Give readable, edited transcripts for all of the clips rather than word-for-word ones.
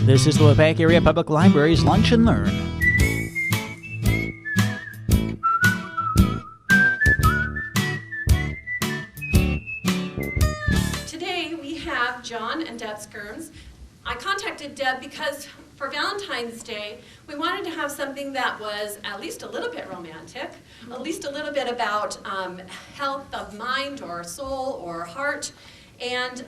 This is the Waupac Area Public Library's Lunch and Learn. Today we have John and Deb Skirms. I contacted Deb because for Valentine's Day, we wanted to have something that was at least a little bit romantic, at least a little bit about health of mind or soul or heart. And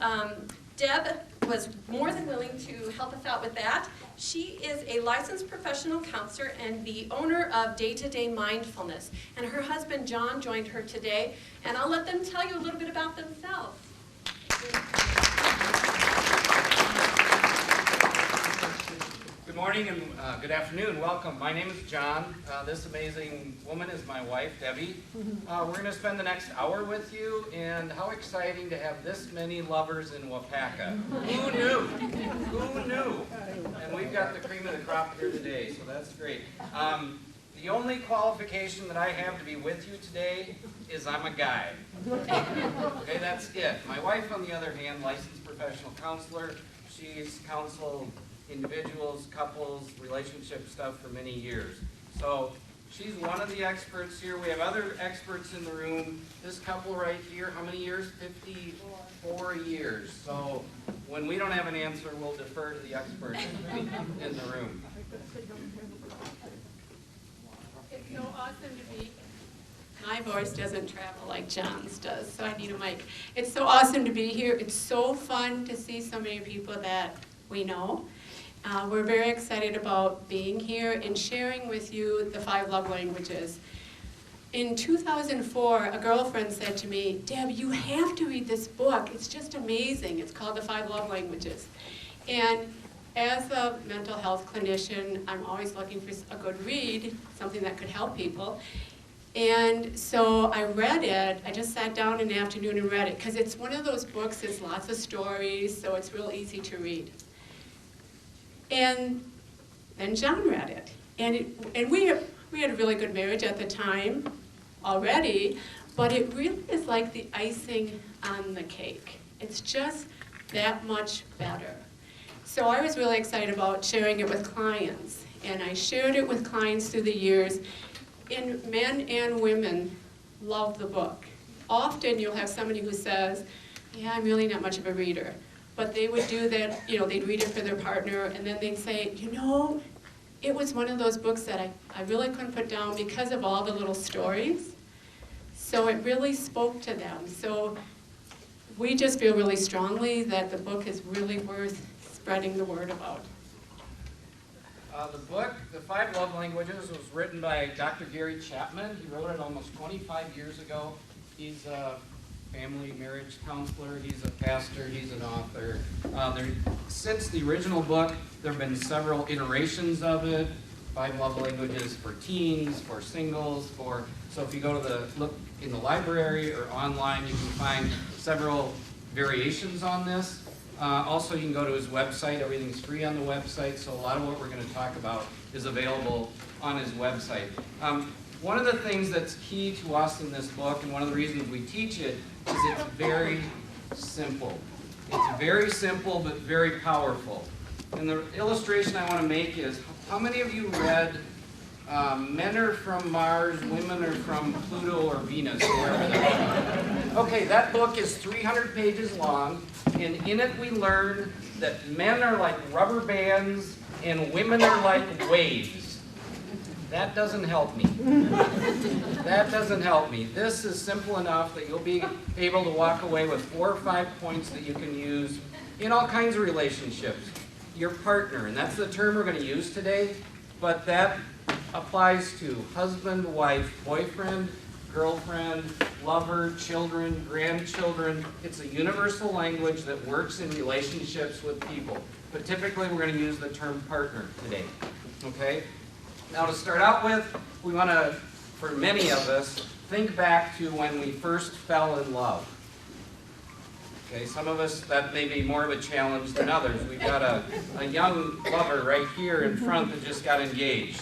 Deb was more than willing to help us out with that. She is a licensed professional counselor and the owner of Day-to-Day Mindfulness. And her husband, John, joined her today. And I'll let them tell you a little bit about themselves. Good morning and good afternoon. Welcome. My name is John. This amazing woman is my wife, Debbie. We're going to spend the next hour with you, and how exciting to have this many lovers in Waupaca. Who knew? Who knew? And we've got the cream of the crop here today, so that's great. The only qualification that I have to be with you today is I'm a guy. Okay, that's it. My wife, on the other hand, licensed professional counselor. She's counseled individuals, couples, relationship stuff for many years. So she's one of the experts here. We have other experts in the room. This couple right here, how many years? 54 years. So when we don't have an answer, we'll defer to the experts in the room. It's so awesome to be. My voice doesn't travel like John's does, so I need a mic. It's so awesome to be here. It's so fun to see so many people that we know. We're very excited about being here and sharing with you the 5 love languages. In 2004, a girlfriend said to me, Deb, you have to read this book. It's just amazing. It's called The 5 Love Languages. And as a mental health clinician, I'm always looking for a good read, something that could help people. And so I read it. I just sat down in the afternoon and read it because it's one of those books that's lots of stories, so it's real easy to read. And then John read it. And we had a really good marriage at the time already, but it really is like the icing on the cake. It's just that much better. So I was really excited about sharing it with clients. And I shared it with clients through the years. And men and women love the book. Often you'll have somebody who says, yeah, I'm really not much of a reader. But they would do that, they'd read it for their partner, and then they'd say, it was one of those books that I really couldn't put down because of all the little stories. So it really spoke to them. So we just feel really strongly that the book is really worth spreading the word about. The book, The 5 Love Languages, was written by Dr. Gary Chapman. He wrote it almost 25 years ago. He's a family marriage counselor, he's a pastor, he's an author. Since the original book, there have been several iterations of it. 5 Love Languages for teens, for singles, so if you go to look in the library or online, you can find several variations on this. Also, you can go to his website. Everything's free on the website, so a lot of what we're going to talk about is available on his website. One of the things that's key to us in this book, and one of the reasons we teach it, is it's very simple. It's very simple, but very powerful. And the illustration I want to make is, how many of you read Men Are From Mars, Women Are From Pluto or Venus, wherever they're from? Okay, that book is 300 pages long, and in it we learn that men are like rubber bands and women are like waves. That doesn't help me. That doesn't help me. This is simple enough that you'll be able to walk away with 4 or 5 points that you can use in all kinds of relationships. Your partner, and that's the term we're going to use today, but that applies to husband, wife, boyfriend, girlfriend, lover, children, grandchildren. It's a universal language that works in relationships with people. But typically we're going to use the term partner today. Okay? Now to start out with, we want to, for many of us, think back to when we first fell in love. Okay, some of us, that may be more of a challenge than others. We've got a young lover right here in front that just got engaged.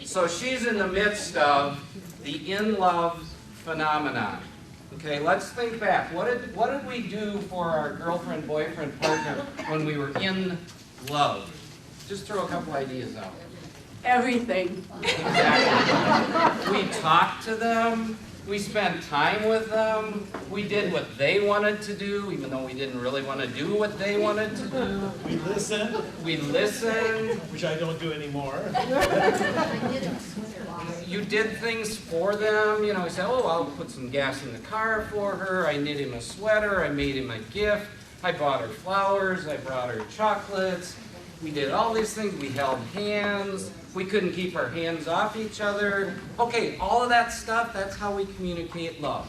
So she's in the midst of the in-love phenomenon. Okay, let's think back. What did we do for our girlfriend, boyfriend, partner when we were in love? Just throw a couple ideas out. Everything. Exactly. We talked to them. We spent time with them. We did what they wanted to do, even though we didn't really want to do what they wanted to do. We listened, We listened. which I don't do anymore. You did things for them. You know, you said, oh, I'll put some gas in the car for her. I knit him a sweater. I made him a gift. I bought her flowers. I brought her chocolates. We did all these things. We held hands. We couldn't keep our hands off each other. Okay, all of that stuff, that's how we communicate love.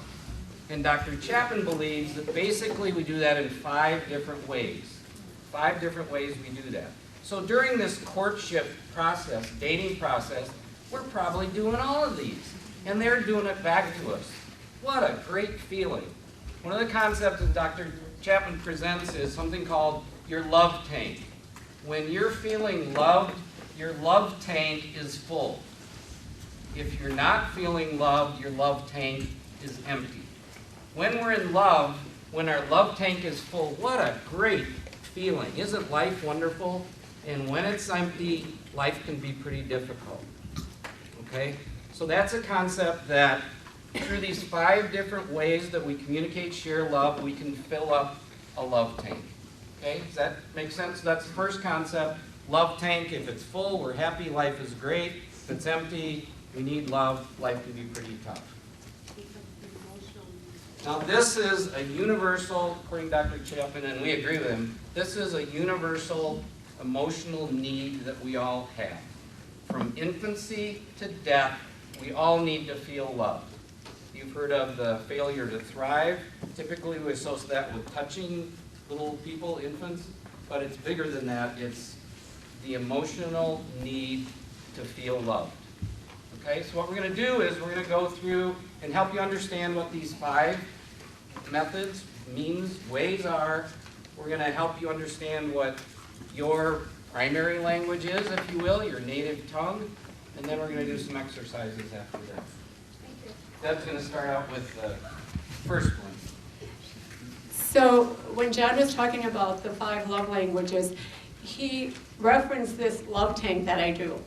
And Dr. Chapman believes that basically we do that in 5 different ways. 5 different ways we do that. So during this courtship process, dating process, we're probably doing all of these. And they're doing it back to us. What a great feeling. One of the concepts that Dr. Chapman presents is something called your love tank. When you're feeling loved, your love tank is full. If you're not feeling loved, your love tank is empty. When we're in love, when our love tank is full, what a great feeling. Isn't life wonderful? And when it's empty, life can be pretty difficult. Okay? So that's a concept that through these 5 different ways that we communicate, share love, we can fill up a love tank. Okay? Does that make sense? That's the first concept. Love tank, if it's full, we're happy, life is great. If it's empty, we need love, life can be pretty tough. Now this is a universal, according to Dr. Chapman, and we agree with him, this is a universal emotional need that we all have. From infancy to death, we all need to feel loved. You've heard of the failure to thrive. Typically we associate that with touching little people, infants, but it's bigger than that. It's the emotional need to feel loved. Okay, so what we're going to do is we're going to go through and help you understand what these 5 methods, means, ways are. We're going to help you understand what your primary language is, if you will, your native tongue, and then we're going to do some exercises after that. Deb's going to start out with the first one. So when John was talking about the 5 love languages, he referenced this love tank that I do.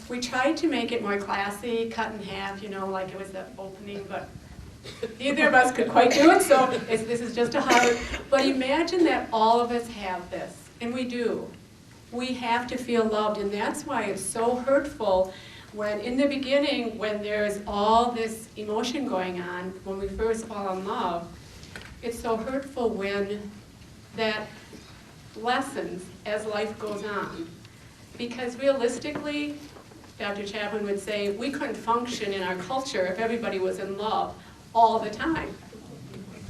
We tried to make it more classy, cut in half, you know, like it was the opening, but neither of us could quite do it, so this is just a heart. But imagine that all of us have this, and we do. We have to feel loved, and that's why it's so hurtful when in the beginning, when there's all this emotion going on, when we first fall in love, it's so hurtful when that lessens as life goes on. Because realistically, Dr. Chapman would say, we couldn't function in our culture if everybody was in love all the time.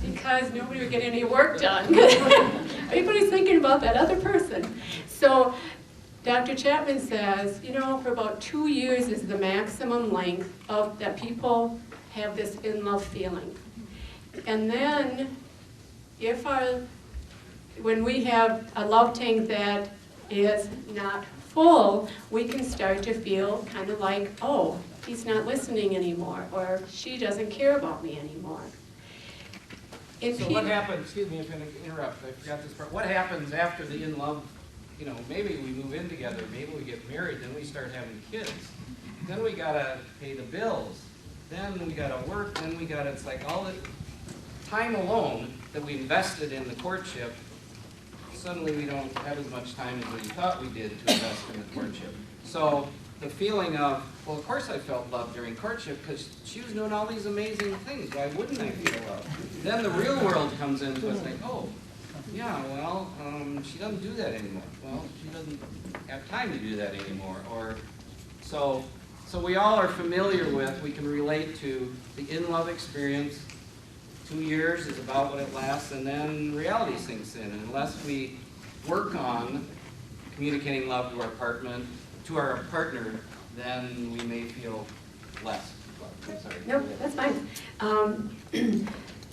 Because nobody would get any work done. Everybody's thinking about that other person. So Dr. Chapman says, you know, for about 2 years is the maximum length of that people have this in-love feeling. And then, when we have a love tank that is not full, we can start to feel kind of like, oh, he's not listening anymore, or she doesn't care about me anymore. So what happens, excuse me if I interrupt, I forgot this part. What happens after the in-love, you know, maybe we move in together, maybe we get married, then we start having kids. Then we gotta pay the bills. Then we gotta work, then we gotta, it's like all the time alone that we invested in the courtship, suddenly we don't have as much time as we thought we did to invest in the courtship. So the feeling of, well, of course I felt love during courtship because she was doing all these amazing things. Why wouldn't I feel love? Then the real world comes into us like, oh, yeah, well, she doesn't do that anymore. Well, she doesn't have time to do that anymore. Or so we all are familiar with, we can relate to the in-love experience. 2 years is about what it lasts, and then reality sinks in. And unless we work on communicating love to our partner, then we may feel less love. I'm sorry. Nope, that's fine.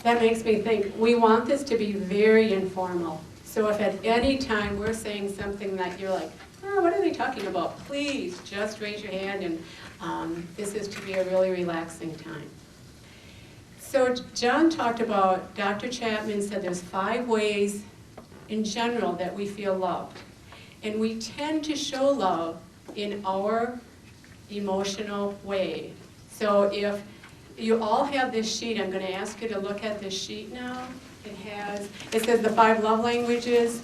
That makes me think, we want this to be very informal. So if at any time we're saying something that you're like, oh, what are they talking about? Please just raise your hand, and this is to be a really relaxing time. So John talked about, Dr. Chapman said there's 5 ways in general that we feel loved. And we tend to show love in our emotional way. So if you all have this sheet, I'm going to ask you to look at this sheet now. It says the 5 love languages.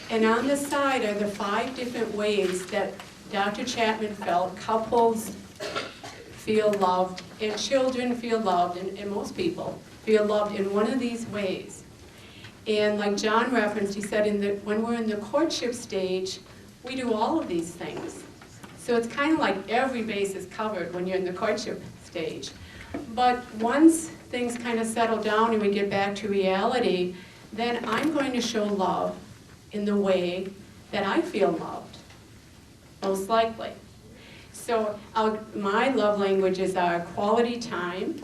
And on the side are the 5 different ways that Dr. Chapman felt couples feel loved, and children feel loved, and most people feel loved in one of these ways. And like John referenced, he said when we're in the courtship stage, we do all of these things. So it's kind of like every base is covered when you're in the courtship stage. But once things kind of settle down and we get back to reality, then I'm going to show love in the way that I feel loved, most likely. So my love languages are quality time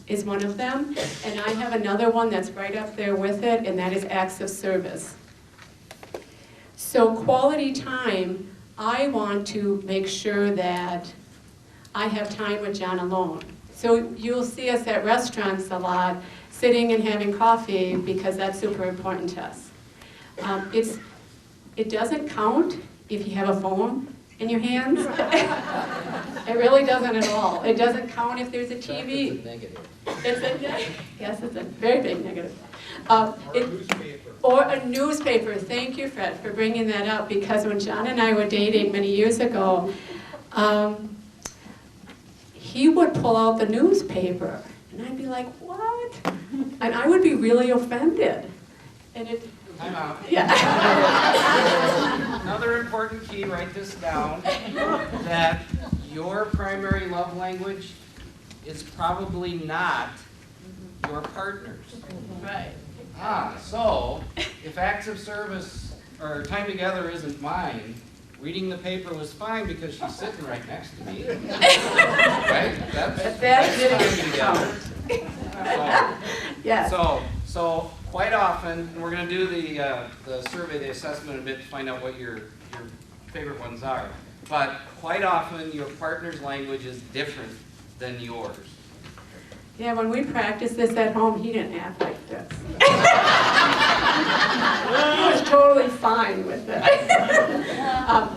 is one of them, and I have another one that's right up there with it, and that is acts of service. So quality time, I want to make sure that I have time with John alone. So you'll see us at restaurants a lot, sitting and having coffee, because that's super important to us. It doesn't count if you have a phone in your hands. It really doesn't at all. It doesn't count if there's a TV. It's a negative. Yes, it's a very big negative. Or a newspaper. Or a newspaper. Thank you, Fred, for bringing that up, because when John and I were dating many years ago, he would pull out the newspaper, and I'd be like, what? And I would be really offended. And it, Time out. yeah. Another important key, write this down, that your primary love language is probably not your partner's. Right. So if acts of service or time together isn't mine, reading the paper was fine because she's sitting right next to me. Right? But that That's didn't time together. count. Yes. So quite often, and we're going to do the survey, the assessment in a bit to find out what your favorite ones are. But quite often, your partner's language is different than yours. Yeah, when we practiced this at home, he didn't act like this. He was totally fine with it.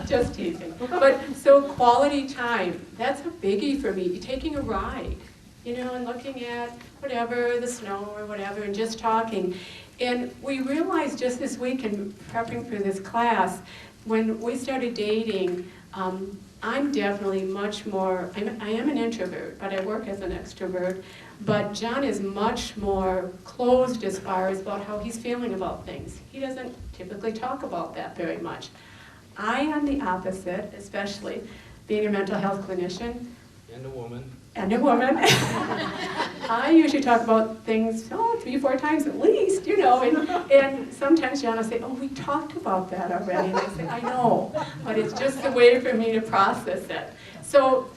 Just teasing. But so quality time, that's a biggie for me. Taking a ride, and looking at whatever, the snow or whatever, and just talking. And we realized just this week in prepping for this class, when we started dating, I'm definitely much more, I am an introvert, but I work as an extrovert. But John is much more closed as far as about how he's feeling about things. He doesn't typically talk about that very much. I am the opposite, especially being a mental health clinician. And a woman. I usually talk about things 3 or 4 times at least, and sometimes John will say, oh, we talked about that already. And I say, I know, but it's just a way for me to process it. So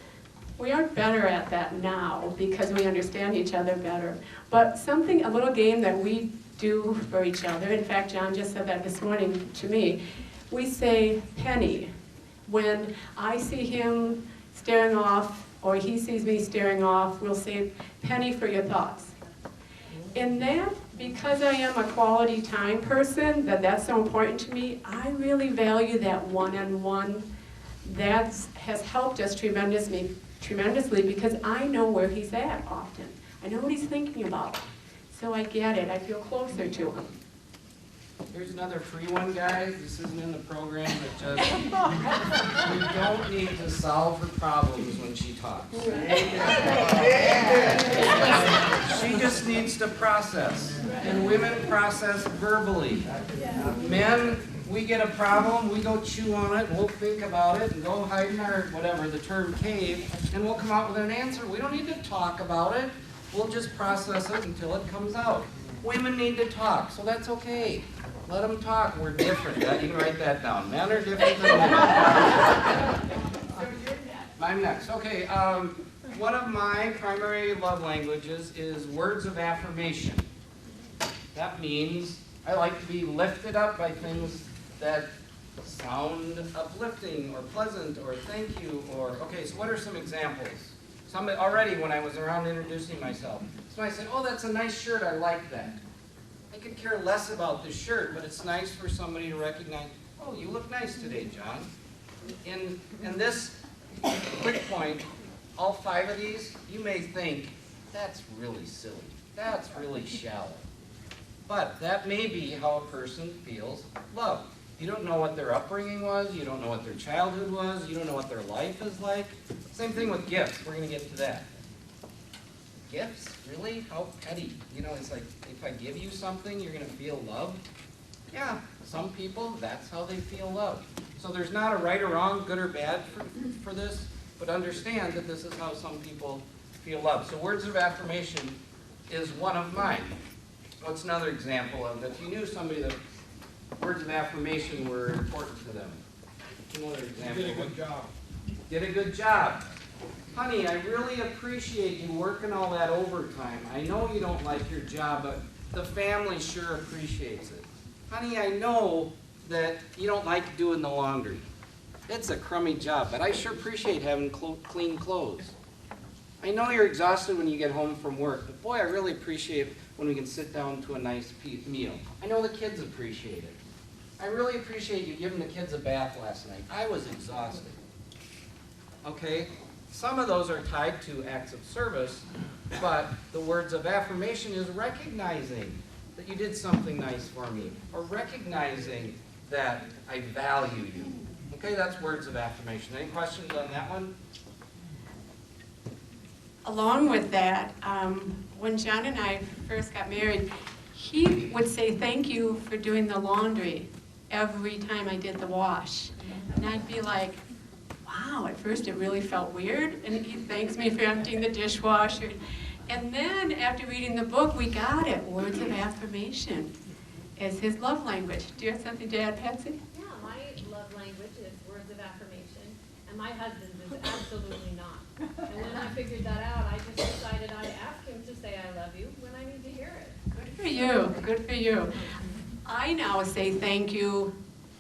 we are better at that now because we understand each other better. But a little game that we do for each other, in fact, John just said that this morning to me, we say penny. When I see him staring off, or he sees me staring off, we'll say, penny for your thoughts. And that, because I am a quality time person, that's so important to me, I really value that one-on-one. That has helped us tremendously because I know where he's at often. I know what he's thinking about. So I get it, I feel closer to him. Here's another free one, guys. This isn't in the program, but just, you don't need to solve her problems when she talks. She just needs to process. And women process verbally. Men, we get a problem, we go chew on it, and we'll think about it, and go hide in our, whatever, the term cave, and we'll come out with an answer. We don't need to talk about it. We'll just process it until it comes out. Women need to talk, so that's okay. Let them talk. We're different. You can write that down. Men are different than women. I'm next. Okay. One of my primary love languages is words of affirmation. That means I like to be lifted up by things that sound uplifting or pleasant or thank you or, okay, so what are some examples? Already when I was around introducing myself, somebody said, oh, that's a nice shirt, I like that. I could care less about the shirt, but it's nice for somebody to recognize, oh, you look nice today, John. In this quick point, all 5 of these, you may think, that's really silly. That's really shallow. But that may be how a person feels loved. You don't know what their upbringing was. You don't know what their childhood was. You don't know what their life is like. Same thing with gifts. We're going to get to that. Gifts? Really? How petty. You know, it's like, if I give you something, you're going to feel loved. Yeah, some people, that's how they feel loved. So there's not a right or wrong, good or bad for this, but understand that this is how some people feel loved. So words of affirmation is one of mine. What's another example of that? If you knew somebody that words of affirmation were important to them. Another example. You did a good job. Did a good job. Honey, I really appreciate you working all that overtime. I know you don't like your job, but the family sure appreciates it. Honey, I know that you don't like doing the laundry. It's a crummy job, but I sure appreciate having clean clothes. I know you're exhausted when you get home from work, but boy, I really appreciate when we can sit down to a nice meal. I know the kids appreciate it. I really appreciate you giving the kids a bath last night. I was exhausted. Okay? Some of those are tied to acts of service, but the words of affirmation is recognizing that you did something nice for me, or recognizing that I value you. Okay, that's words of affirmation. Any questions on that one? Along with that, when John and I first got married, he would say thank you for doing the laundry every time I did the wash. And I'd be like, wow, at first it really felt weird, and he thanks me for emptying the dishwasher. And then after reading the book, we got it, words of affirmation is his love language. Do you have something to add, Patsy? Yeah, my love language is words of affirmation, and my husband's is absolutely not. And when I figured that out, I just decided I'd ask him to say I love you when I need to hear it. Good for you, good for you. I now say thank you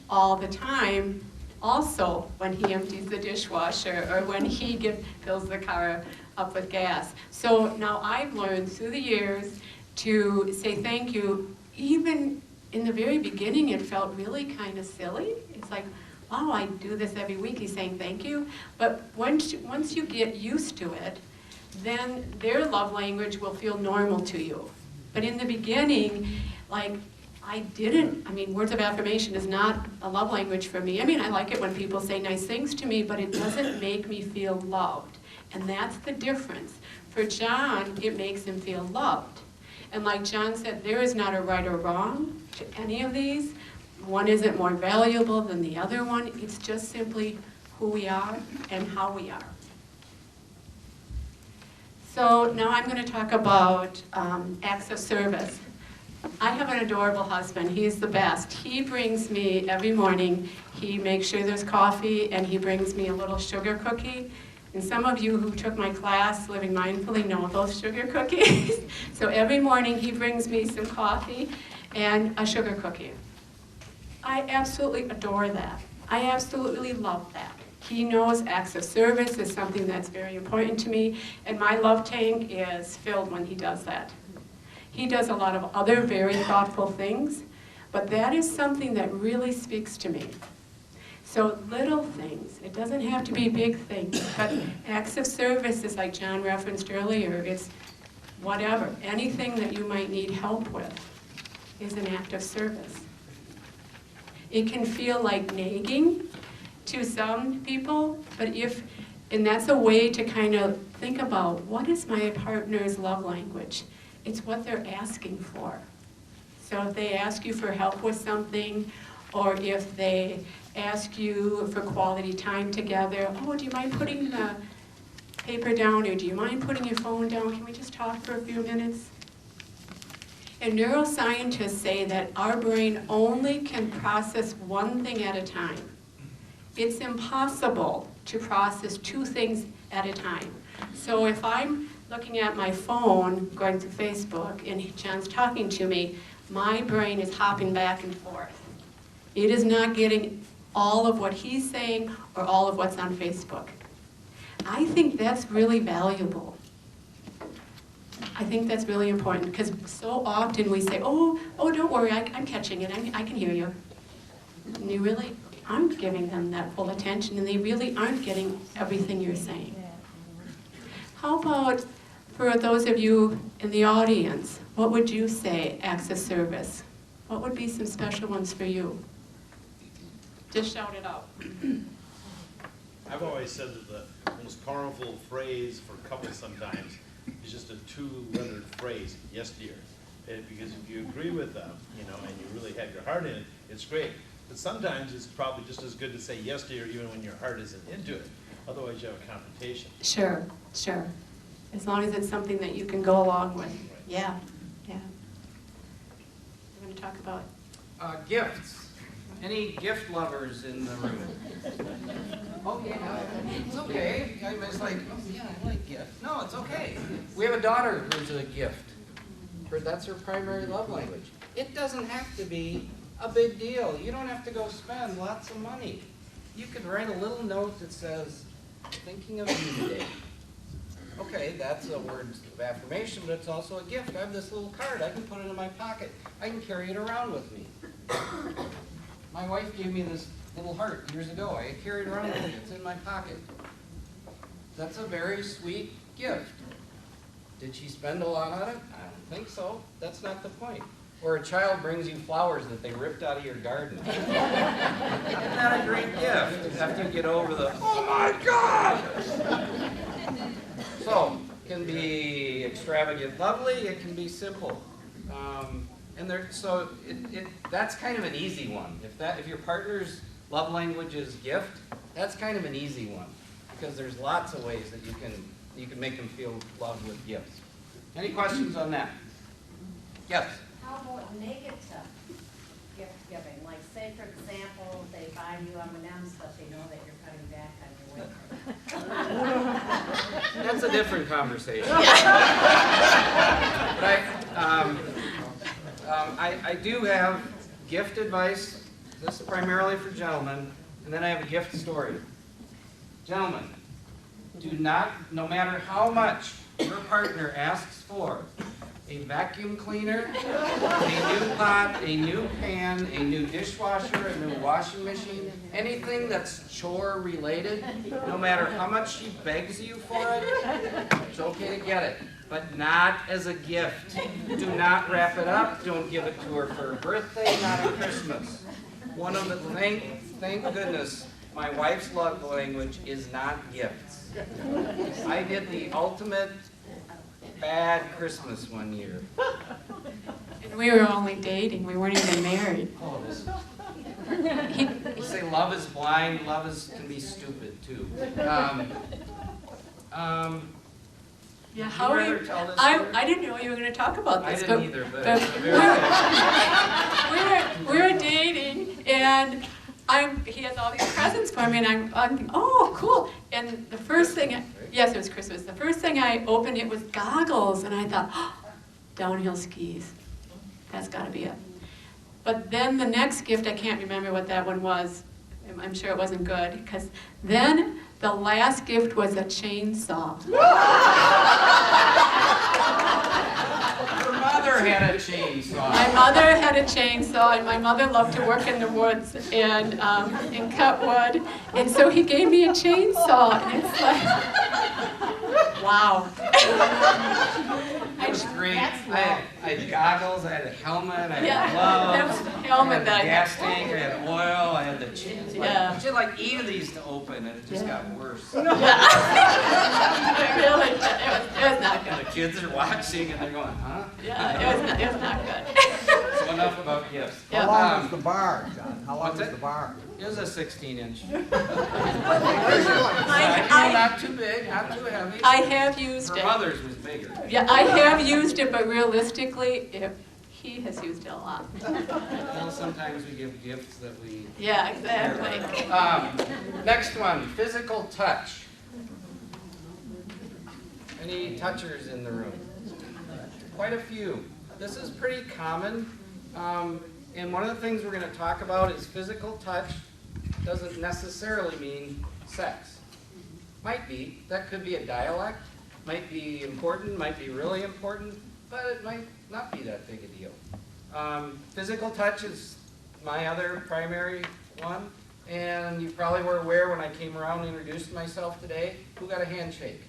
all the time, also when he empties the dishwasher or when he fills the car up with gas. So now I've learned through the years to say thank you. Even in the very beginning, it felt really kind of silly. It's like, wow, I do this every week, he's saying thank you. But once you get used to it, then their love language will feel normal to you. But in the beginning, like, words of affirmation is not a love language for me. I mean, I like it when people say nice things to me, but it doesn't make me feel loved. And that's the difference. For John, it makes him feel loved. And like John said, there is not a right or wrong to any of these. One isn't more valuable than the other one. It's just simply who we are and how we are. So now I'm going to talk about acts of service. I have an adorable husband. He's the best. He brings me every morning, he makes sure there's coffee, and he brings me a little sugar cookie. And some of you who took my class, Living Mindfully, know those sugar cookies. So every morning he brings me some coffee and a sugar cookie. I absolutely adore that. I absolutely love that. He knows acts of service is something that's very important to me, and my love tank is filled when he does that. He does a lot of other very thoughtful things, but that is something that really speaks to me. So little things, it doesn't have to be big things, but acts of service is like John referenced earlier, it's whatever, anything that you might need help with is an act of service. It can feel like nagging to some people, and that's a way to kind of think about what is my partner's love language? It's what they're asking for. So if they ask you for help with something, or if they ask you for quality time together, oh, do you mind putting the paper down, or do you mind putting your phone down? Can we just talk for a few minutes? And neuroscientists say that our brain only can process one thing at a time. It's impossible to process two things at a time. So if I'm looking at my phone, going to Facebook, and John's talking to me, my brain is hopping back and forth. It is not getting all of what he's saying or all of what's on Facebook. I think that's really valuable. I think that's really important because so often we say, oh, don't worry, I'm catching it, I can hear you. And you really aren't giving them that full attention and they really aren't getting everything you're saying. How about for those of you in the audience, what would you say acts of service? What would be some special ones for you? Just shout it out. I've always said that the most powerful phrase for couples sometimes is just a two-lettered phrase, yes dear. Because if you agree with them, you know, and you really have your heart in it, it's great. But sometimes it's probably just as good to say yes dear even when your heart isn't into it. Otherwise you have a confrontation. Sure. As long as it's something that you can go along with. Right. Yeah. We're going to talk about Gifts. Any gift lovers in the room? Oh, yeah, it's okay. I was like, oh, yeah, I like gifts. No, it's okay. We have a daughter who's a gift. That's her primary love language. It doesn't have to be a big deal. You don't have to go spend lots of money. You could write a little note that says, thinking of you today. Okay, that's a word of affirmation, but it's also a gift. I have this little card. I can put it in my pocket. I can carry it around with me. My wife gave me this little heart years ago. I carried it around with me. It's in my pocket. That's a very sweet gift. Did she spend a lot on it? I don't think so. That's not the point. Or a child brings you flowers that they ripped out of your garden. Isn't that a great gift? After you get over the, oh my God! So, it can be extravagant, lovely. It can be simple. That's kind of an easy one. If your partner's love language is gift, that's kind of an easy one because there's lots of ways that you can make them feel loved with gifts. Any questions on that? Yes. How about negative gift giving? Like, say for example, they buy you M&Ms, but they know that you're cutting back on your weight. That's a different conversation. But I do have gift advice. This is primarily for gentlemen, and then I have a gift story. Gentlemen, do not, no matter how much your partner asks for, a vacuum cleaner, a new pot, a new pan, a new dishwasher, a new washing machine, anything that's chore related, no matter how much she begs you for it, it's okay to get it, but not as a gift. Do not wrap it up, don't give it to her for her birthday, not on Christmas. One of the, thank goodness, my wife's love language is not gifts. I did the ultimate bad Christmas one year. And we were only dating. We weren't even married. Oh, this. We say love is blind. Love can be stupid too. Yeah, how you do you? rather tell this I story? didn't know you were going to talk about I this. didn't either, but it's very we were dating, and he has all these presents for me, and I'm oh, cool. And the first thing, yes, it was Christmas. The first thing I opened, it was goggles, and I thought, oh, downhill skis. That's got to be it. But then the next gift, I can't remember what that one was. I'm sure it wasn't good, because then the last gift was a chainsaw. Her mother had a chainsaw. My mother had a chainsaw, and my mother loved to work in the woods and cut wood. And so he gave me a chainsaw, and it's like, wow. It was great. I had goggles, I had a helmet, I had Yeah, gloves, that was the helmet I had that the I gas had. tank, I had oil, I had the chains. Yeah. She had like 8 of these to open, and it just got worse. Yeah. Really, it was not And good. the kids are watching, and they're going, huh? Yeah, it was not good. So enough about gifts. Yeah. How long was the bar, John? How long What's was it? the bar? It was a 16-inch. I- Not too big, not too heavy. I have used Her it. mother's was bigger. Yeah, I have used it, but realistically, he has used it a lot. Well, sometimes we give gifts that we... Yeah, exactly. Next one, physical touch. Any touchers in the room? Quite a few. This is pretty common. And one of the things we're going to talk about is physical touch doesn't necessarily mean sex. Might be. That could be a dialect. might be important, might be really important, but it might not be that big a deal. Physical touch is my other primary one, and you probably were aware when I came around and introduced myself today, who got a handshake?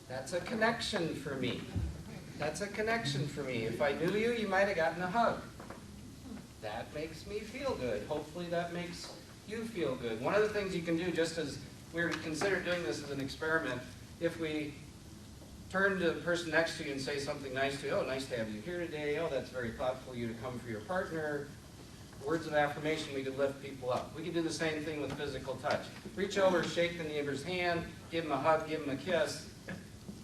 That's a connection for me. That's a connection for me. If I knew you, you might have gotten a hug. That makes me feel good. Hopefully that makes you feel good. One of the things you can do, just as we're considered doing this as an experiment, if we turn to the person next to you and say something nice to you, oh, nice to have you here today, oh, that's very thoughtful of you to come for your partner. Words of affirmation, we could lift people up. We could do the same thing with physical touch. Reach over, shake the neighbor's hand, give them a hug, give them a kiss.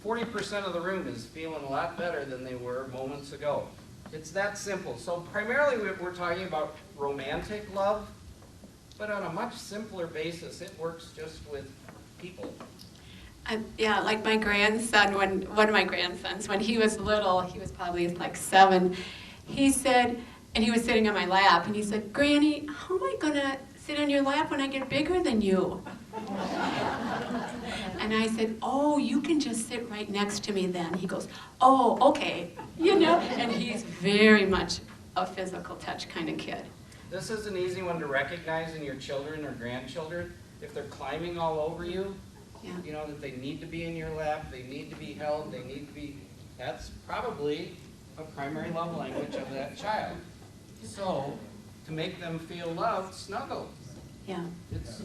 40% of the room is feeling a lot better than they were moments ago. It's that simple. So primarily we're talking about romantic love, but on a much simpler basis, it works just with people. Yeah, like my grandson, one of my grandsons, when he was little, he was probably like 7, he said, and he was sitting on my lap, and he said, Granny, how am I going to sit on your lap when I get bigger than you? And I said, oh, you can just sit right next to me then. He goes, oh, okay, you know, and he's very much a physical touch kind of kid. This is an easy one to recognize in your children or grandchildren. If they're climbing all over you, Yeah. you know, that they need to be in your lap, they need to be held, they need to be, that's probably a primary love language of that child. So, to make them feel loved, snuggle. Yeah. It's,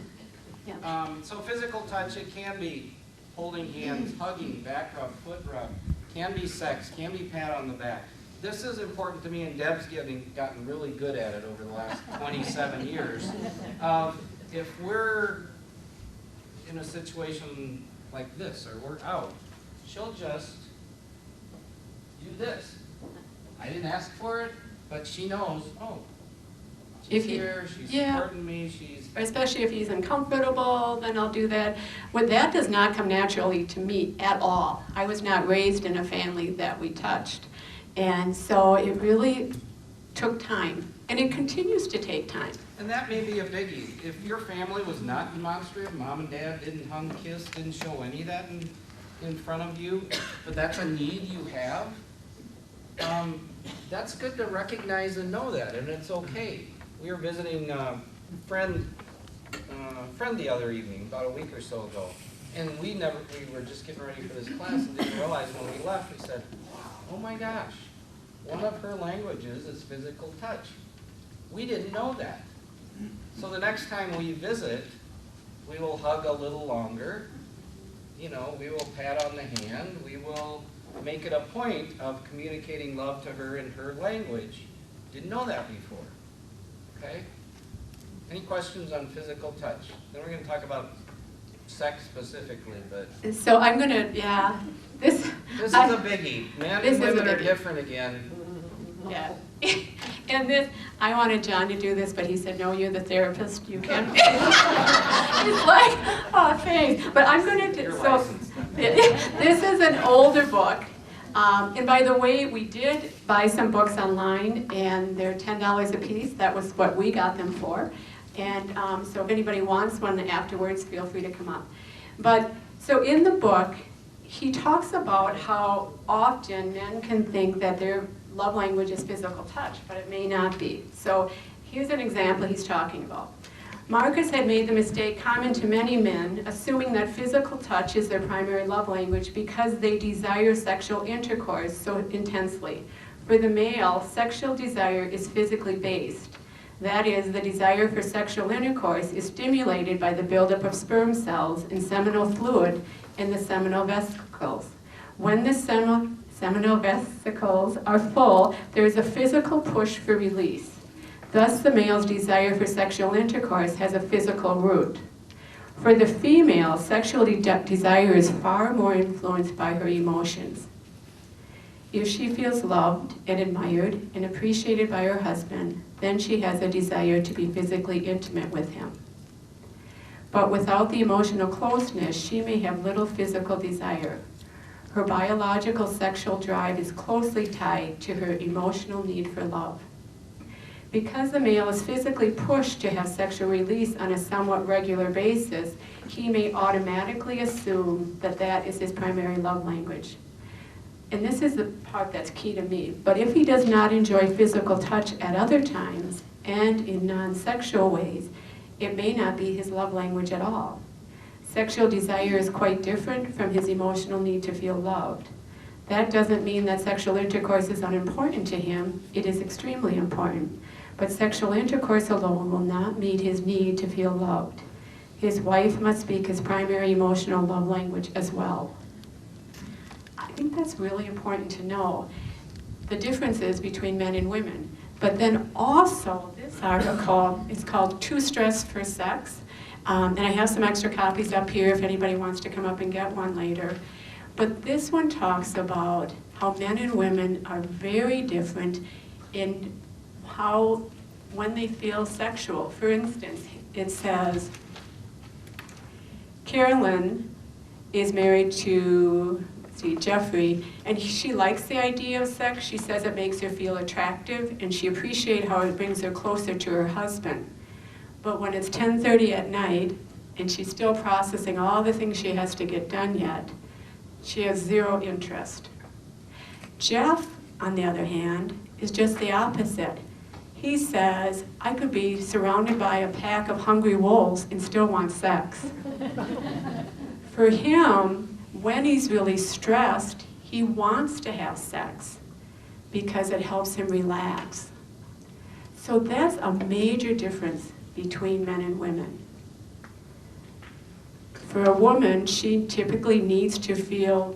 Yeah. so physical touch, it can be holding hands, hugging, back rub, foot rub, can be sex, can be pat on the back. This is important to me, and Deb's gotten really good at it over the last 27 years. If we're in a situation like this, or we're out, she'll just do this. I didn't ask for it, but she knows, oh, she's here, she's supporting me, she's... Or especially if he's uncomfortable, then I'll do that. Well, that does not come naturally to me at all. I was not raised in a family that we touched. And so it really took time. And it continues to take time. And that may be a biggie. If your family was not demonstrative, mom and dad didn't hug, kiss, didn't show any of that in front of you, but that's a need you have, that's good to recognize and know that, and it's okay. We were visiting a friend the other evening, about a week or so ago, and we were just getting ready for this class and didn't realize when we left, we said, oh my gosh, one of her languages is physical touch. We didn't know that. So the next time we visit, we will hug a little longer, you know, we will pat on the hand, we will make it a point of communicating love to her in her language. Didn't know that before, okay? Any questions on physical touch? Then we're going to talk about sex specifically, but... So I'm going to, yeah. This is a biggie. Men and women are different again. Yeah. And this, I wanted John to do this, but he said, no, you're the therapist, you can. It's like, oh, thanks. But I'm going to do, so this is an older book. And by the way, we did buy some books online, and they're $10 a piece. That was what we got them for. And so if anybody wants one afterwards, feel free to come up. But so in the book, he talks about how often men can think that their love language is physical touch, but it may not be. So here's an example he's talking about. Marcus had made the mistake common to many men, assuming that physical touch is their primary love language because they desire sexual intercourse so intensely. For the male, sexual desire is physically based. That is, the desire for sexual intercourse is stimulated by the buildup of sperm cells and seminal fluid in the seminal vesicles. When the seminal vesicles are full, there is a physical push for release. Thus, the male's desire for sexual intercourse has a physical root. For the female, sexual desire is far more influenced by her emotions. If she feels loved and admired and appreciated by her husband, then she has a desire to be physically intimate with him. But without the emotional closeness, she may have little physical desire. Her biological sexual drive is closely tied to her emotional need for love. Because the male is physically pushed to have sexual release on a somewhat regular basis, he may automatically assume that that is his primary love language. And this is the part that's key to me. But if he does not enjoy physical touch at other times and in non-sexual ways, it may not be his love language at all. Sexual desire is quite different from his emotional need to feel loved. That doesn't mean that sexual intercourse is unimportant to him. It is extremely important. But sexual intercourse alone will not meet his need to feel loved. His wife must speak his primary emotional love language as well. I think that's really important to know, the differences between men and women. But then also, this article is called Too Stressed for Sex. And I have some extra copies up here if anybody wants to come up and get one later. But this one talks about how men and women are very different in how, when they feel sexual. For instance, it says, Carolyn is married to, Jeffrey, and she likes the idea of sex. She says it makes her feel attractive, and she appreciates how it brings her closer to her husband. But when it's 10:30 at night, and she's still processing all the things she has to get done yet, she has zero interest. Jeff, on the other hand, is just the opposite. He says, I could be surrounded by a pack of hungry wolves and still want sex. For him, when he's really stressed, he wants to have sex because it helps him relax. So that's a major difference between men and women. For a woman, she typically needs to feel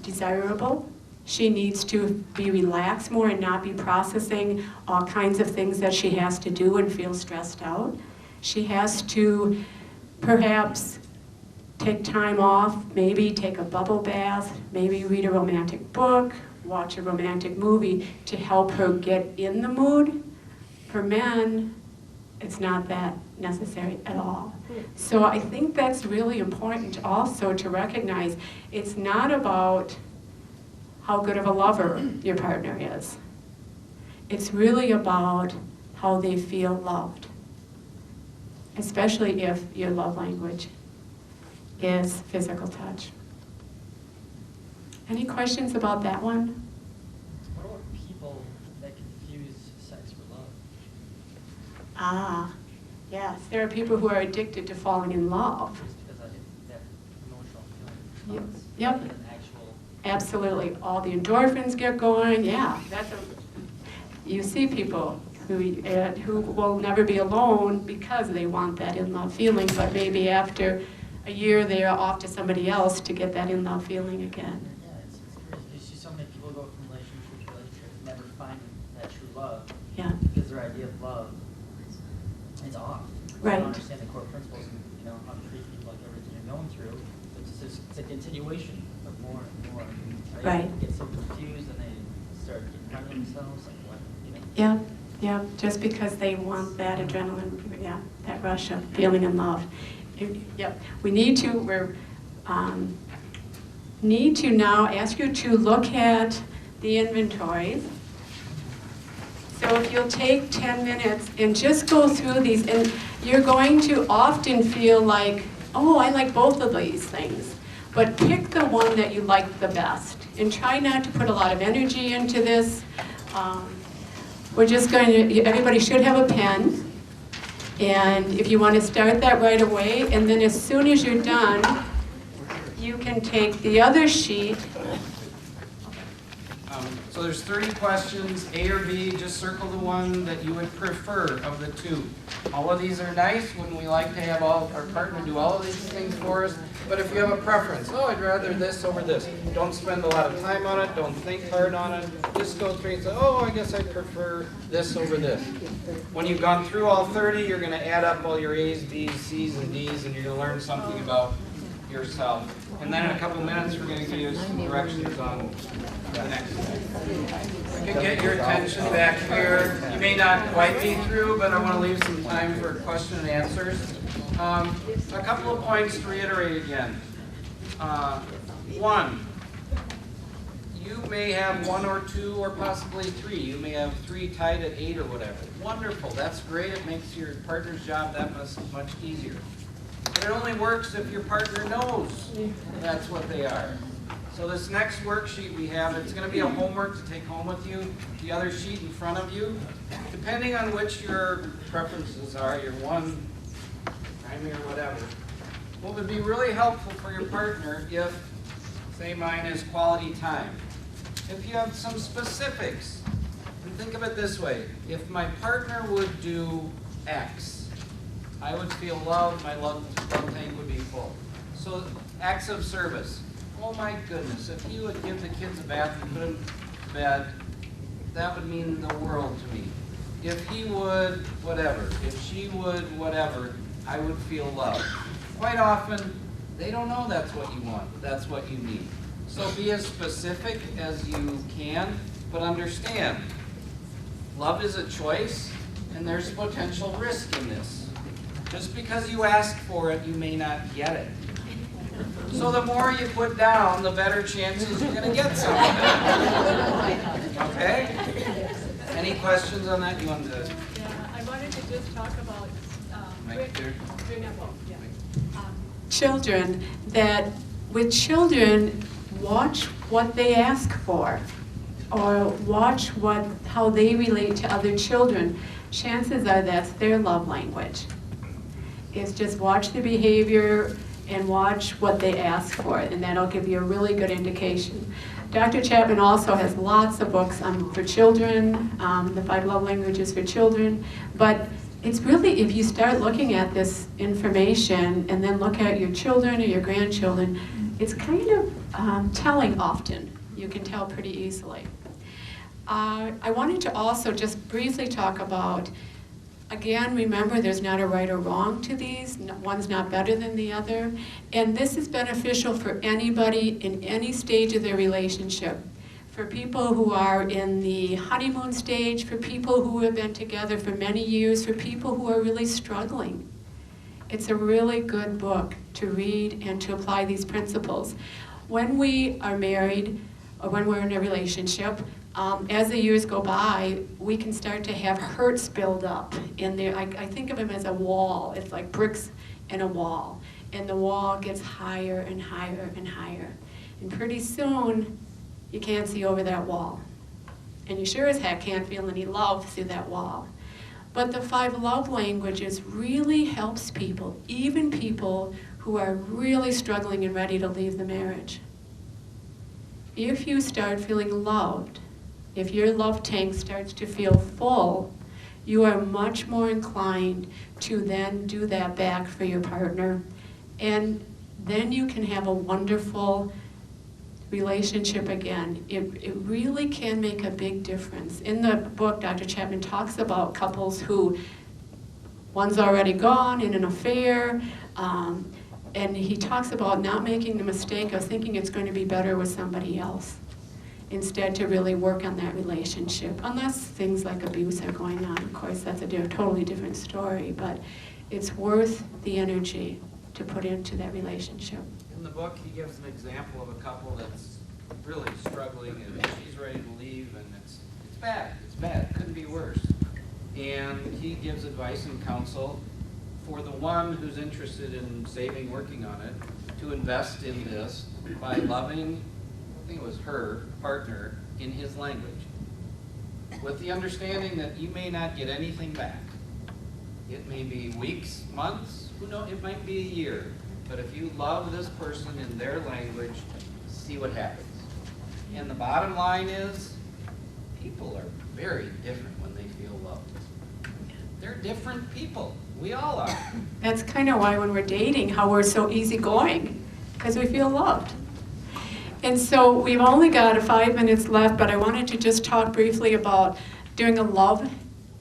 desirable. She needs to be relaxed more and not be processing all kinds of things that she has to do and feel stressed out. She has to perhaps take time off, maybe take a bubble bath, maybe read a romantic book, watch a romantic movie to help her get in the mood. For men, it's not that necessary at all. So I think that's really important also to recognize it's not about how good of a lover your partner is. It's really about how they feel loved, especially if your love language is physical touch. Any questions about that one? What about people that confuse sex for love? Ah, yes, there are people who are addicted to falling in love. Just because that emotional feeling response. Yep. An actual. Absolutely, all the endorphins get going, yeah. You see people who will never be alone because they want that in-love feeling, but maybe after a year they are off to somebody else to get that in-love feeling again. Yeah, it's crazy. You see so many people go from relationship to relationship, never finding that true love. Yeah. Because their idea of love is off. Right. They don't understand the core principles and how to treat people like everything you're going through. It's a continuation of more and more. Right. They get so confused and they start getting down on themselves. Like what? Yeah, yeah, just because they want that adrenaline, yeah, that rush of feeling in love. Yep, we need to now ask you to look at the inventories. So if you'll take 10 minutes and just go through these, and you're going to often feel like, oh, I like both of these things. But pick the one that you like the best. And try not to put a lot of energy into this. We're just going to, everybody should have a pen. And if you want to start that right away, and then as soon as you're done, you can take the other sheet. So there's 30 questions, A or B, just circle the one that you would prefer of the two. All of these are nice when we like to have our partner do all of these things for us, but if you have a preference, oh, I'd rather this over this, don't spend a lot of time on it, don't think hard on it, just go through and say, oh, I guess I prefer this over this. When you've gone through all 30, you're going to add up all your A's, B's, C's, and D's, and you're going to learn something about yourself. And then in a couple minutes, we're going to give you some directions on the next thing. You can get your attention back here. You may not quite be through, but I want to leave some time for question and answers. A couple of points to reiterate again. One, you may have 1 or 2 or possibly 3. You may have 3 tied at 8 or whatever. Wonderful, that's great. It makes your partner's job that much easier. But it only works if your partner knows that's what they are. So this next worksheet we have, it's going to be a homework to take home with you. The other sheet in front of you, depending on which your preferences are, your 1, primary or whatever, what would be really helpful for your partner if, say mine is quality time, if you have some specifics. And think of it this way, if my partner would do X, I would feel loved, my love tank would be full. So acts of service. Oh my goodness, if he would give the kids a bath and put them to bed, that would mean the world to me. If he would whatever, if she would whatever, I would feel loved. Quite often, they don't know that's what you want, that's what you need. So be as specific as you can, but understand, love is a choice, and there's potential risk in this. Just because you ask for it, you may not get it. So the more you put down, the better chances you're going to get something. Okay? Any questions on that? You wanted to? Yeah, I wanted to just talk about Mike there. Children, that with children, watch what they ask for, or watch how they relate to other children. Chances are that's their love language. Is just watch the behavior and watch what they ask for, and that'll give you a really good indication. Dr. Chapman also has lots of books for children, the 5 love languages for children, but it's really, if you start looking at this information and then look at your children or your grandchildren, it's kind of telling often. You can tell pretty easily. I wanted to also just briefly talk about, again, remember there's not a right or wrong to these. One's not better than the other. And this is beneficial for anybody in any stage of their relationship. For people who are in the honeymoon stage, for people who have been together for many years, for people who are really struggling. It's a really good book to read and to apply these principles. When we are married, or when we're in a relationship, as the years go by, we can start to have hurts build up in there. I think of them as a wall. It's like bricks in a wall. And the wall gets higher and higher and higher. And pretty soon, you can't see over that wall. And you sure as heck can't feel any love through that wall. But the 5 love languages really helps people, even people who are really struggling and ready to leave the marriage. If you start feeling loved, if your love tank starts to feel full, you are much more inclined to then do that back for your partner. And then you can have a wonderful relationship again. It really can make a big difference. In the book, Dr. Chapman talks about couples who, one's already gone in an affair, and he talks about not making the mistake of thinking it's going to be better with somebody else. Instead, to really work on that relationship, unless things like abuse are going on. Of course, that's a totally different story, but it's worth the energy to put into that relationship. In the book, he gives an example of a couple that's really struggling, and she's ready to leave, and it's bad, it couldn't be worse. And he gives advice and counsel for the one who's interested in saving, working on it, to invest in this by loving, I think it was her partner, in his language, with the understanding that you may not get anything back. It may be weeks, months, who knows, it might be a year. But if you love this person in their language, see what happens. And the bottom line is, people are very different when they feel loved. They're different people. We all are. That's kind of why when we're dating, how we're so easygoing, because we feel loved. And so we've only got 5 minutes left, but I wanted to just talk briefly about doing a love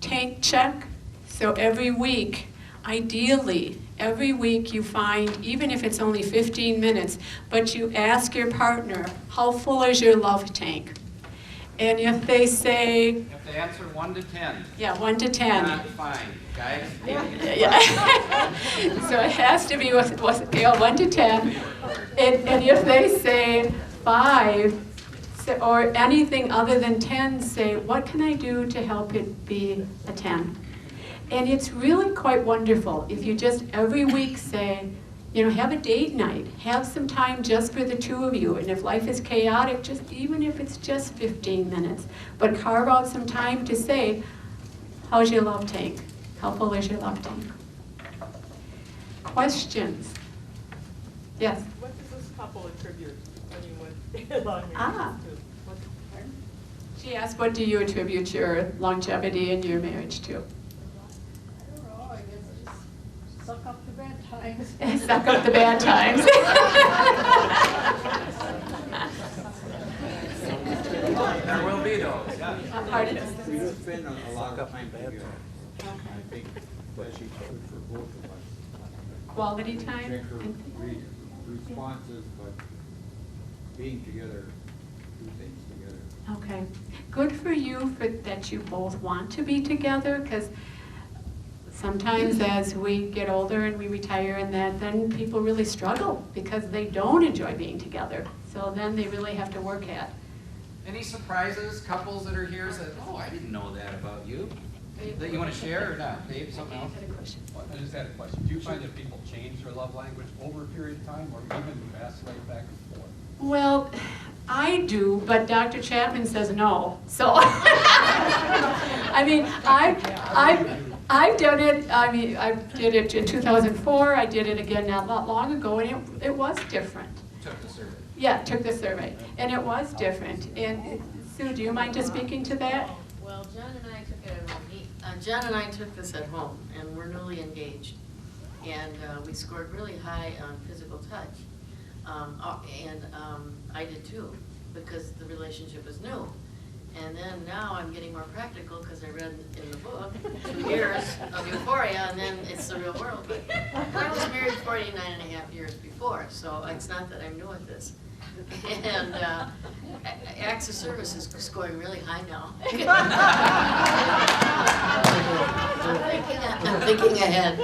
tank check. So every week, ideally, every week you find, even if it's only 15 minutes, but you ask your partner, how full is your love tank? And if they say... You have to answer 1 to 10. Yeah, 1 to 10. Not fine, guys. Yeah. So it has to be with scale 1 to 10. And if they say 5, or anything other than 10, say, what can I do to help it be a 10? And it's really quite wonderful if you just every week say, you know, have a date night, have some time just for the two of you, and if life is chaotic, just even if it's just 15 minutes, but carve out some time to say, how's your love tank? How full is your love tank? Questions? Yes? What does this couple attribute when you went along with Ah. these two? What's- pardon? She asked, what do you attribute your longevity in your marriage to? I don't know, I guess just suck up the bad times. Suck up the bad times. There will be those, yeah. Pardon? We do spend a lot of time together. I think that's good for both of us. Quality time? Different responses, but being together, do things together. Okay. Good for you for that you both want to be together, because sometimes as we get older and we retire and that, then people really struggle because they don't enjoy being together. So then they really have to work at. Any surprises, couples that are here said, oh, I didn't know that about you? That you want to share or not? Dave, something else? Had a question. I just had a question. Do you find that people change their love language over a period of time, or even vacillate back and forth? Well, I do, but Dr. Chapman says no. So, I mean, I've done it. I mean, I did it in 2004. I did it again not long ago, and it was different. Took the survey. Yeah, took the survey, and it was different. And Sue, do you mind just speaking to that? Well, John and I took it at home. John and I took this at home, and we're newly engaged. And we scored really high on physical touch. I did too, because the relationship is new. And then now I'm getting more practical because I read in the book 2 years of euphoria, and then it's the real world. But I was married 49.5 years before, so it's not that I'm new at this. And acts of service is scoring really high now. I'm thinking ahead.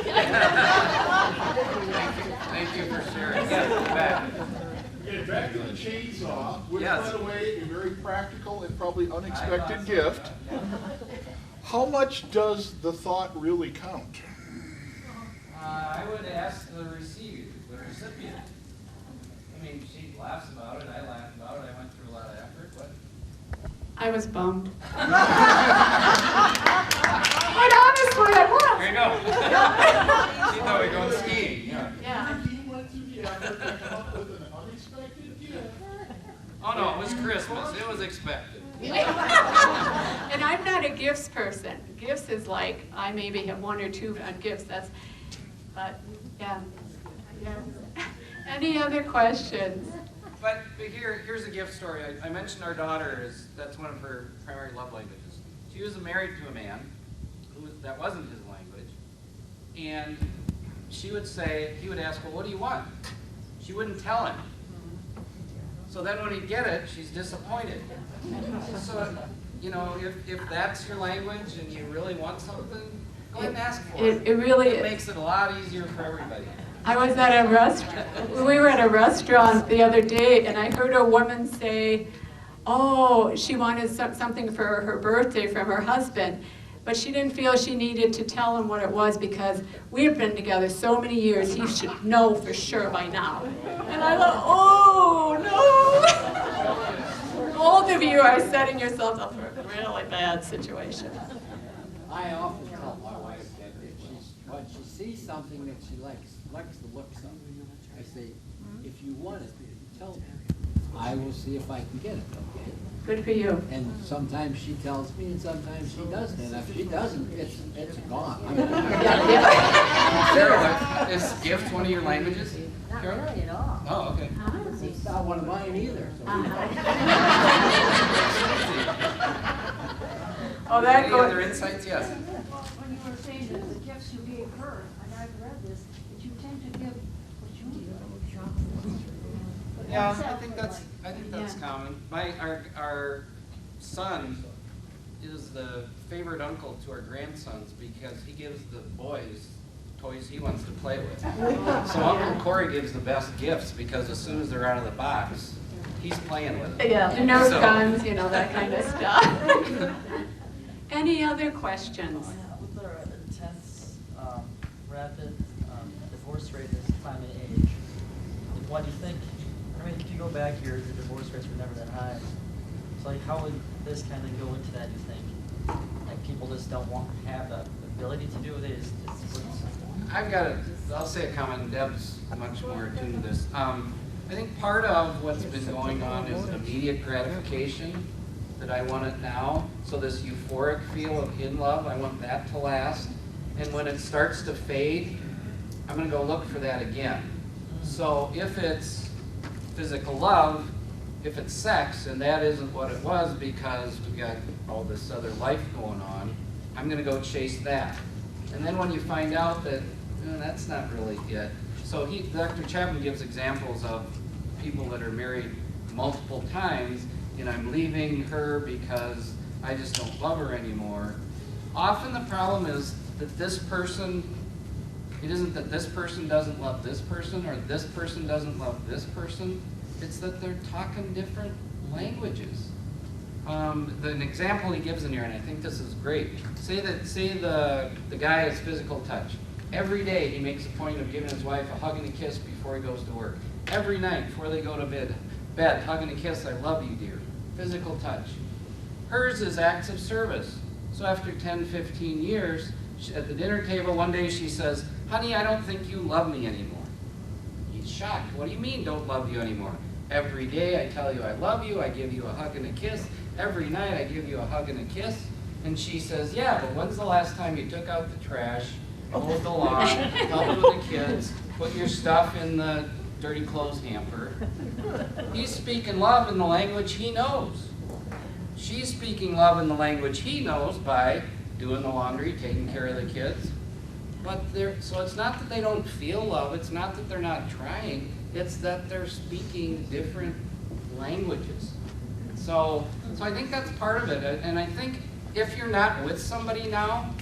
Thank you for sharing. Yes, back. Okay, back to the chainsaw, which, Yes. by the way, a very practical and probably unexpected gift. How much does the thought really count? I would ask the recipient. I mean, she laughs about it, I laugh about it, I went through a lot of effort, but I was bummed. But honestly, I was. there you go. She thought we were going skiing, yeah. Yeah. He went through the effort to come up with an unexpected gift. Oh no, it was Christmas, it was expected. And I'm not a gifts person. Gifts is like, I maybe have 1 or 2 on gifts, but yeah. Any other questions? But here's a gift story. I mentioned our daughter that's one of her primary love languages. She was married to a man that wasn't his language, and he would ask, well, what do you want? She wouldn't tell him. So then when he'd get it, she's disappointed. So, you know, if that's your language and you really want something, go ahead and ask for it. It really It makes it a lot easier for everybody. I was at a restaurant, we were at a restaurant the other day, and I heard a woman say, oh, she wanted something for her birthday from her husband, but she didn't feel she needed to tell him what it was because we have been together so many years, he should know for sure by now. And I thought, oh, no. Both of you are setting yourselves up for a really bad situation. I often tell my wife that if when she sees something that she likes the looks of, I say, if you want it, tell me. I will see if I can get it, okay? Good for you. And sometimes she tells me, and sometimes she doesn't. And if she doesn't, it's gone. I mean, Carol, is gift one of your languages? Not really at all. Oh, okay. it's not one of mine either. So. Oh, that Any goes. other insights? Yes. When you were saying that the gifts you gave her, and I've read this, that you tend to give what you give. Yeah, I think that's common. Our son is the favorite uncle to our grandsons because he gives the boys toys he wants to play with. So Uncle Corey gives the best gifts because as soon as they're out of the box, He's playing with it. Yeah, the Nerf So- guns, you know, that kind of stuff. Any other questions? With our intense, rapid divorce rate this time and age, why do you think, I mean, if you go back here, the divorce rates were never that high. So like, how would this kind of go into that, do you think? Like, people just don't want to have the ability to do it? It's I've got a, I'll say a comment, and Deb's much more attuned to this. I think part of what's been going on is immediate gratification, that I want it now. So this euphoric feel of in love, I want that to last. And when it starts to fade, I'm gonna go look for that again. So if it's physical love, if it's sex, and that isn't what it was because we've got all this other life going on, I'm gonna go chase that. And then when you find out that that's not really it. So Dr. Chapman gives examples of people that are married multiple times, and I'm leaving her because I just don't love her anymore. Often the problem is that this person, it isn't that this person doesn't love this person or this person doesn't love this person. It's that they're talking different languages. An example he gives in here, and I think this is great. Say the guy has physical touch. Every day he makes a point of giving his wife a hug and a kiss before he goes to work. Every night before they go to bed, hug and a kiss, I love you, dear. Physical touch. Hers is acts of service. So after 10, 15 years, at the dinner table one day she says, honey, I don't think you love me anymore. He's shocked. What do you mean don't love you anymore? Every day I tell you I love you, I give you a hug and a kiss. Every night I give you a hug and a kiss. And she says, yeah, but when's the last time you took out the trash, mowed the lawn, helped with the kids, put your stuff in the dirty clothes hamper? He's speaking love in the language he knows. She's speaking love in the language he knows by doing the laundry, taking care of the kids. But so it's not that they don't feel love, it's not that they're not trying, it's that they're speaking different languages. So I think that's part of it. And I think if you're not with somebody now,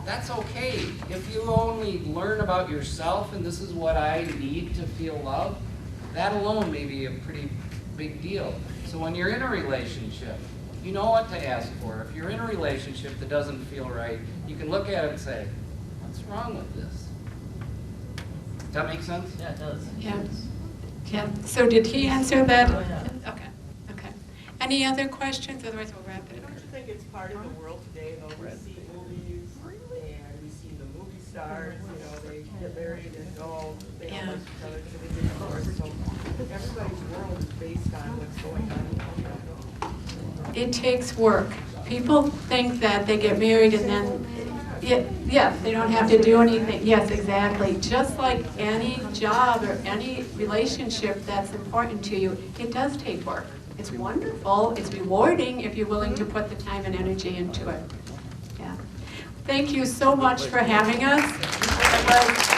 that's okay. If you only learn about yourself and this is what I need to feel love, that alone may be a pretty big deal. So when you're in a relationship, you know what to ask for. If you're in a relationship that doesn't feel right, you can look at it and say, what's wrong with this? Does that make sense? Yeah, it does. Yeah. Yeah. So did he answer that? Oh, yeah. Okay. Okay. Any other questions? Otherwise we'll wrap it up. Don't you think it's part of the world today, though? We see movies, and we see the movie stars, you know, they get married and go, they don't like each other because they get divorced. So everybody's world is based on what's going on. It takes work. People think that they get married and then, yes, they don't have to do anything. Yes, exactly. Just like any job or any relationship that's important to you, it does take work. It's wonderful. It's rewarding if you're willing to put the time and energy into it. Yeah. Thank you so much for having us. It was